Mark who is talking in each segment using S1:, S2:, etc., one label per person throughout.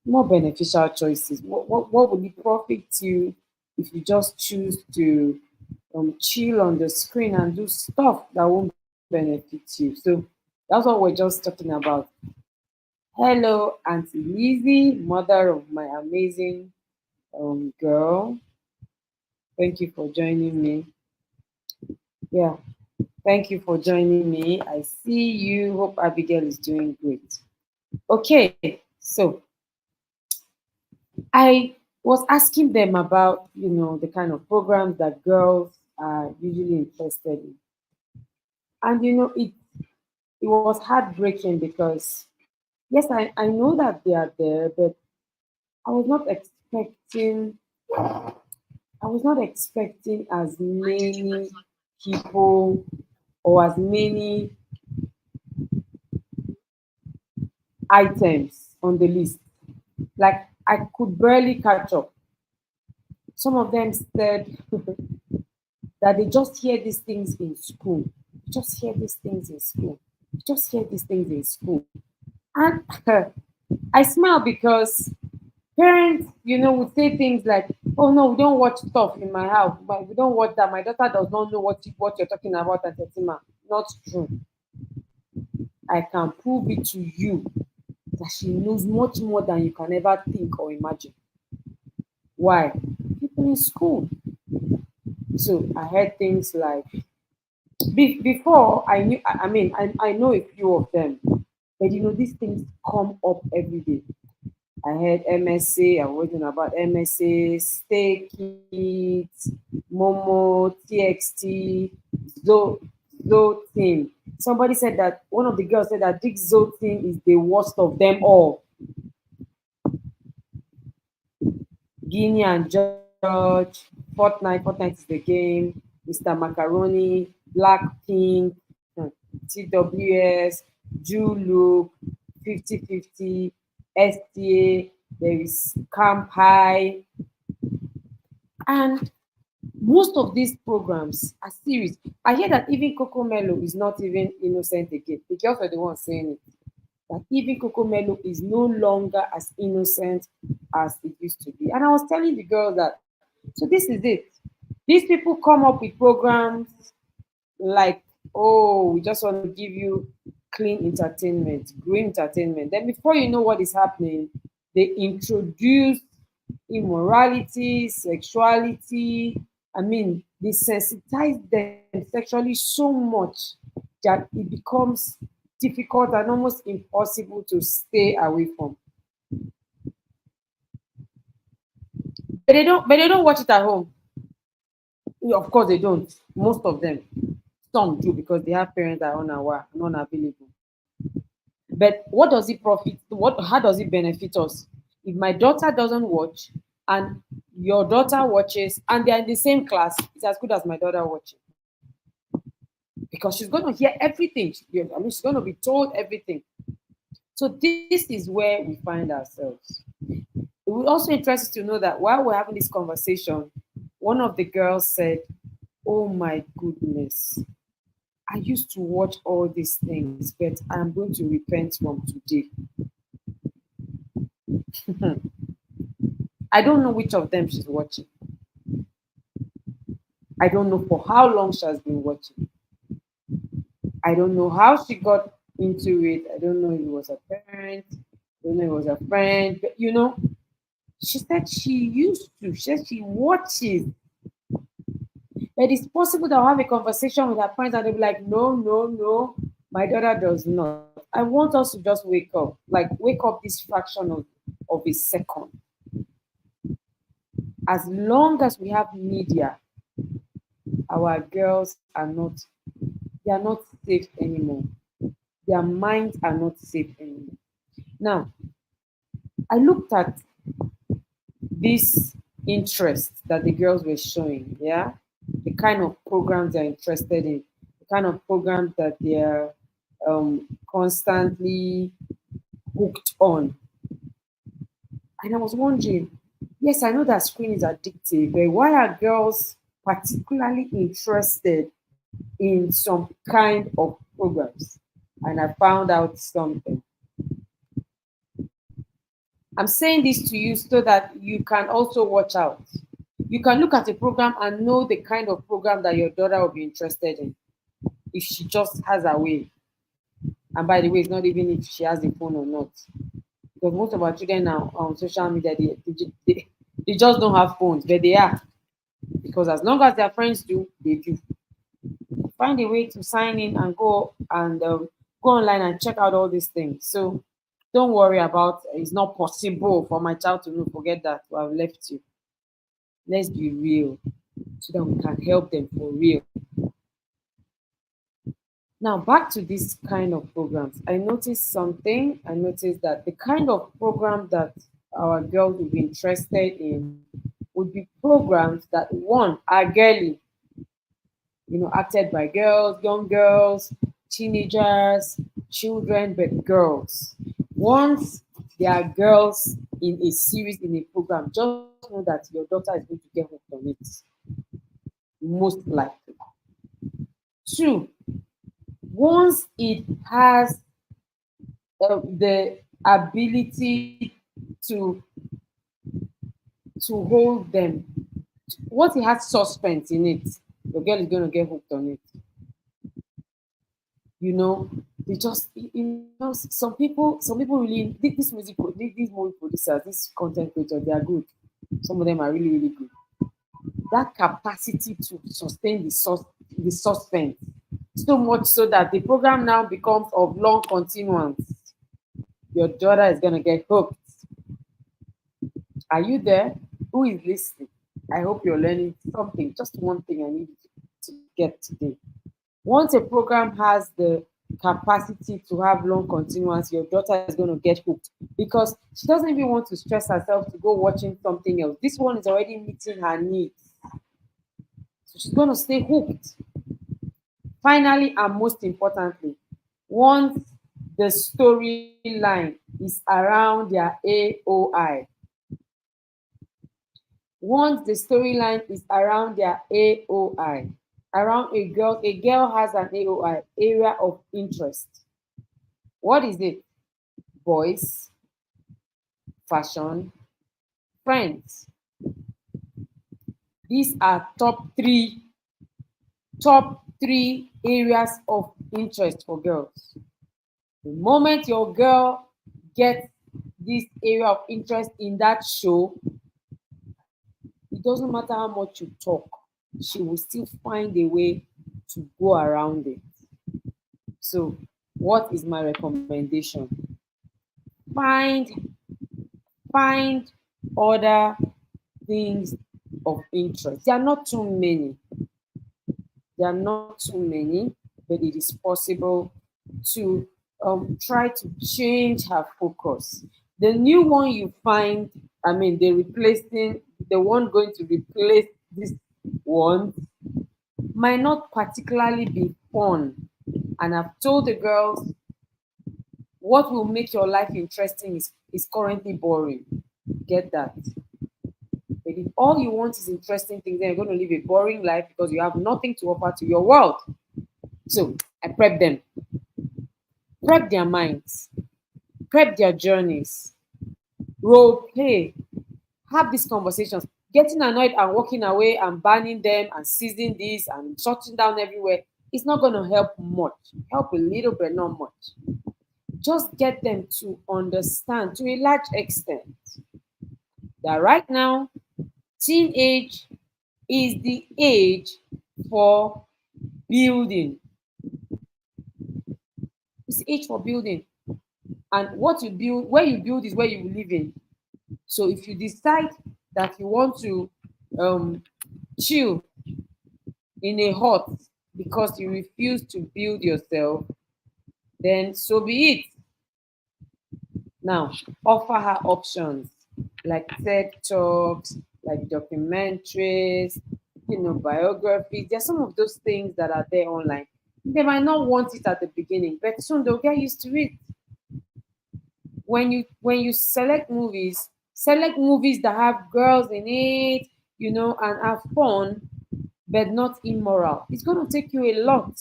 S1: more beneficial choices. What would it profit you if you just choose to chill on the screen and do stuff that won't benefit you? So that's what we're just talking about. Hello, Auntie Lizzie, mother of my amazing girl. Thank you for joining me. Yeah, thank you for joining me. I see you. Hope Abigail is doing great. Okay, so I was asking them about, the kind of programs that girls are usually interested in. And, it was heartbreaking because, yes, I know that they are there, but I was not expecting, I was not expecting as many people or as many items on the list. Like I could barely catch up. Some of them said that they just hear these things in school. You just hear these things in school. You just hear these things in school. And I smile because parents, would say things like, "Oh no, we don't watch stuff in my house. But we don't watch that. My daughter does not know what you're talking about at Etima." Not true. I can prove it to you that she knows much more than you can ever think or imagine. Why? People in school. So I heard things like before I knew. I know a few of them, but these things come up every day. I heard MSA. I'm waiting about MSA, Stay Kids, Momo, TXT, Zo Zo Team. Somebody said that one of the girls said that this Zo Team is the worst of them all. Guinea and George, Fortnite is the game, Mr. Macaroni, Blackpink, TWS, Look, 50/50, STA, there is Camp High, and most of these programs are serious. I hear that even Coco Mello is not even innocent again. The girls are the ones saying it. That even Coco Mello is no longer as innocent as it used to be. And I was telling the girls that, so this is it. These people come up with programs like, oh, we just want to give you clean entertainment, green entertainment. Then before you know what is happening, they introduce immorality, sexuality. They sensitize them sexually so much that it becomes difficult and almost impossible to stay away from. But they don't watch it at home. Of course they don't. Most of them. Some do because they have parents that are unaware and unavailable. But what does it profit? How does it benefit us? If my daughter doesn't watch and your daughter watches and they're in the same class, it's as good as my daughter watching. Because she's going to hear everything. She's going to be told everything. So this is where we find ourselves. It would also interest you to know that while we're having this conversation, one of the girls said, "Oh my goodness, I used to watch all these things, but I'm going to repent from today." I don't know which of them she's watching. I don't know for how long she has been watching. I don't know how she got into it. I don't know if it was a parent. I don't know if it was a friend. But she said she used to. She said she watches. But it's possible that I'll have a conversation with her friends and they'll be like, "No, no, no, my daughter does not." I want us to just wake up. Like wake up this fraction of a second. As long as we have media, our girls they are not safe anymore. Their minds are not safe anymore. Now, I looked at this interest that the girls were showing, yeah, the kind of programs they're interested in, the kind of programs that they're constantly hooked on. And I was wondering, yes, I know that screen is addictive, but why are girls particularly interested in some kind of programs? And I found out something. I'm saying this to you so that you can also watch out. You can look at a program and know the kind of program that your daughter will be interested in if she just has her way. And by the way, it's not even if she has the phone or not. Because most of our children now on social media, they just don't have phones, but they are. Because as long as their friends do, they do. Find a way to sign in and go online and check out all these things. So don't worry about it's not possible for my child to know. Forget that. I've left you. Let's be real so that we can help them for real. Now back to this kind of programs. I noticed something. I noticed that the kind of program that our girls would be interested in would be programs that one are girly, acted by girls, young girls, teenagers, children, but girls. Once there are girls in a series, in a program, just know that your daughter is going to get hooked on it, most likely. Two, once it has the ability to hold them, once it has suspense in it, your girl is going to get hooked on it. you know they just some people really these these movie producers, these content creators, they are good. Some of them are really really good. That capacity to sustain the suspense so much so that the program now becomes of long continuance. Your daughter is going to get hooked. Are you there? Who is listening? I hope you're learning something. Just one thing I need you to get today. Once a program has the capacity to have long continuance, your daughter is going to get hooked because she doesn't even want to stress herself to go watching something else. This one is already meeting her needs. So she's going to stay hooked. Finally, and most importantly, once the storyline is around their AOI, once the storyline is around their AOI, around a girl has an AOI, area of interest. What is it? Boys, fashion, friends. These are top three areas of interest for girls. The moment your girl gets this area of interest in that show, it doesn't matter how much you talk, she will still find a way to go around it. So, what is my recommendation? Find other things of interest. There are not too many. There are not too many, but it is possible to try to change her focus. The new one you find, the one going to replace this one might not particularly be fun. And I've told the girls, what will make your life interesting is currently boring. Get that? But if all you want is interesting things, then you're going to live a boring life because you have nothing to offer to your world. So I prep them, prep their minds, prep their journeys, role play, have these conversations. Getting annoyed and walking away and banning them and seizing this and shutting down everywhere is not going to help much. Help a little, but not much. Just get them to understand to a large extent that right now, teenage is the age for building. It's the age for building. And what you build, where you build is where you live in. So if you decide that you want to chill in a hut because you refuse to build yourself, then so be it. Now, offer her options like TED Talks, like documentaries, biographies. There are some of those things that are there online. They might not want it at the beginning, but soon they'll get used to it. When you select movies that have girls in it, and have fun, but not immoral. It's going to take you a lot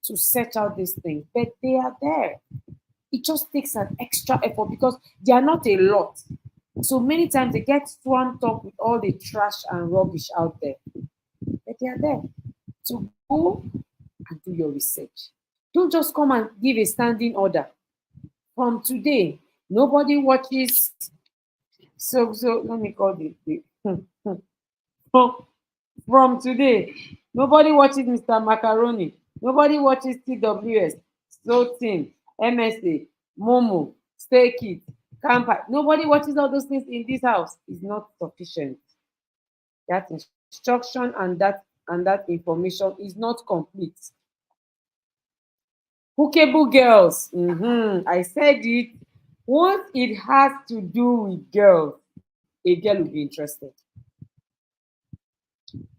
S1: to search out these things, but they are there. It just takes an extra effort because they are not a lot. So many times they get swamped up with all the trash and rubbish out there. But they are there. So go and do your research. Don't just come and give a standing order. From today, nobody watches. So let me call the from, from today, nobody watches Mr. Macaroni. Nobody watches TWS, Slotin, MSA, Momo, Stay Kid, Camper. Nobody watches all those things in this house. It's not sufficient. That instruction and that information is not complete. Hookable girls. I said it. Once it has to do with girls, a girl will be interested.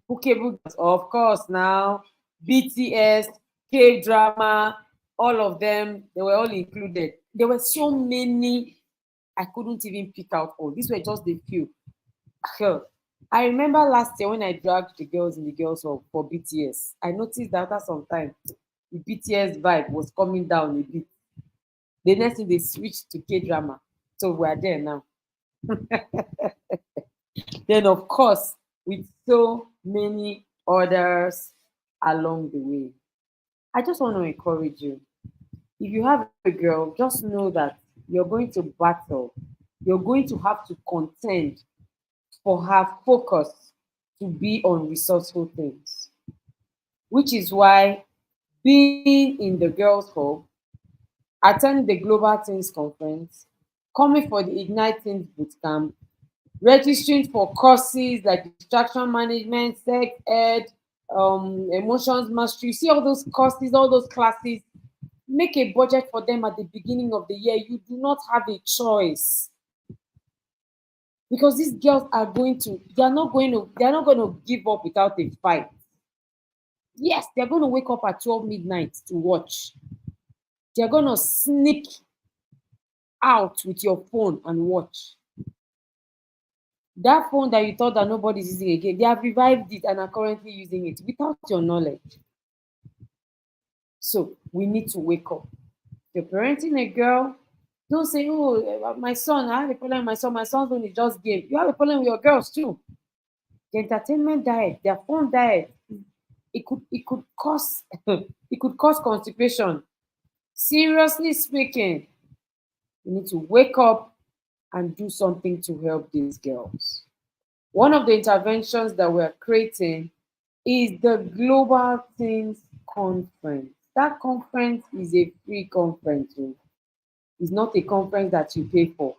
S1: Hookable girls, of course, now BTS, K drama, all of them, they were all included. There were so many I couldn't even pick out all. These were just the few. Hell, I remember last year when I dragged the girls in the girls hall for BTS. I noticed that after some time, the BTS vibe was coming down a bit. The next thing they switched to K drama. So we're there now. Then, of course, with so many others along the way. I just want to encourage you. If you have a girl, just know that you're going to battle. You're going to have to contend for her focus to be on resourceful things, which is why being in the girls' hall, attending the Global Teens Conference, coming for the Ignite Teens Bootcamp, registering for courses like distraction management, sex ed, emotions mastery. See all those courses, all those classes. Make a budget for them at the beginning of the year. You do not have a choice, because these girls are going to. They are not going to. They are not going to give up without a fight. Yes, they are going to wake up at 12 midnight to watch. They are going to sneak out with your phone and watch. That phone that you thought that nobody's using again, they have revived it and are currently using it without your knowledge. So we need to wake up. If you're parenting a girl, don't say, oh, my son, I have a problem with my son. My son's only just game. You have a problem with your girls too. The entertainment diet, their phone diet, it could cause it could cause constipation. Seriously speaking, you need to wake up and do something to help these girls. One of the interventions that we're creating is the Global Teens Conference. That conference is a free conference. It's not a conference that you pay for.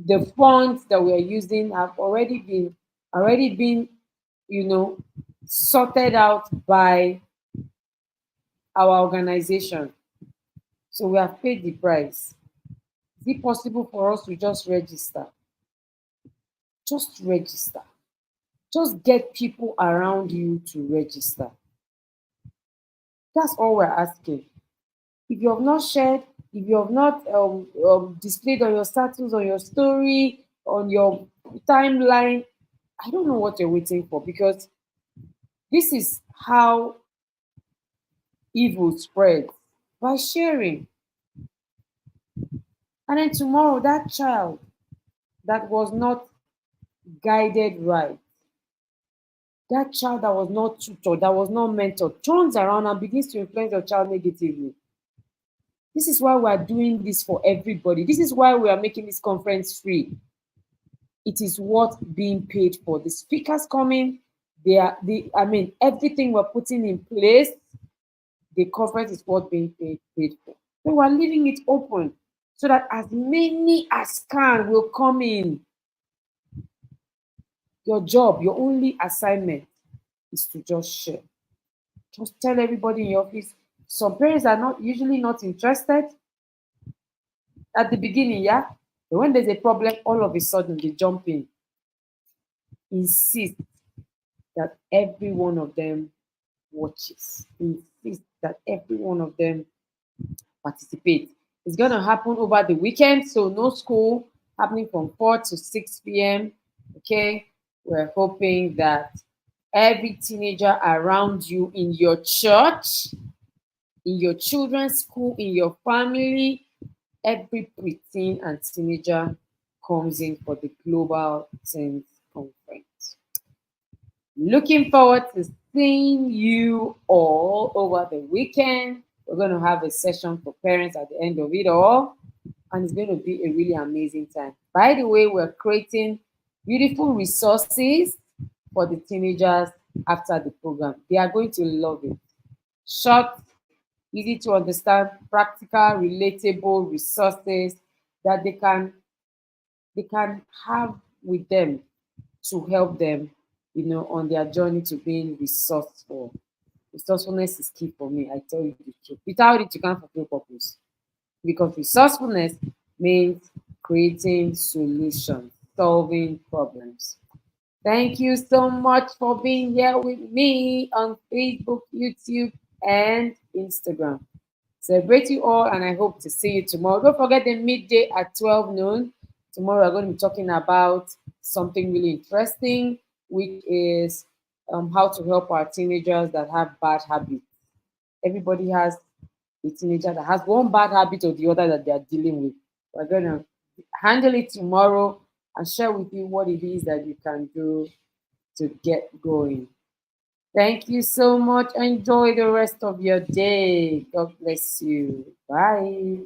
S1: The funds that we're using have already been, sorted out by our organization. So we have paid the price. Is it possible for us to just register? Just register. Just get people around you to register. That's all we're asking. If you have not shared, if you have not displayed on your status, on your story, on your timeline, I don't know what you're waiting for, because this is how evil spreads, by sharing. And then tomorrow, that child that was not guided right, that child that was not tutored, that was not mentored, turns around and begins to influence your child negatively. This is why we are doing this for everybody. This is why we are making this conference free. It is worth being paid for. The speakers coming, everything we're putting in place, the conference is worth being paid for. So we're leaving it open so that as many as can will come in. Your job, your only assignment is to just share. Just tell everybody in your office. Some parents are not usually not interested at the beginning, yeah. But when there's a problem, all of a sudden they jump in. Insist that every one of them watches. Insist that every one of them participates. It's gonna happen over the weekend, so no school, happening from 4 to 6 p.m. Okay, we're hoping that every teenager around you, in your church, in your children's school, in your family, every preteen and teenager comes in for the Global Teens Conference. Looking forward to seeing you all over the weekend. We're going to have a session for parents at the end of it all, and it's going to be a really amazing time. By the way, we're creating beautiful resources for the teenagers after the program. They are going to love it. Short, easy to understand, practical, relatable resources that they can have with them to help them, on their journey to being resourceful. Resourcefulness is key for me. I tell you the truth. Without it, you can't fulfill purpose, because resourcefulness means creating solutions, solving problems. Thank you so much for being here with me on Facebook, YouTube, and Instagram. Celebrate you all, and I hope to see you tomorrow. Don't forget the midday at 12 noon. Tomorrow, we're going to be talking about something really interesting, which is how to help our teenagers that have bad habits. Everybody has a teenager that has one bad habit or the other that they are dealing with. We're going to handle it tomorrow and share with you what it is that you can do to get going. Thank you so much. Enjoy the rest of your day. God bless you. Bye.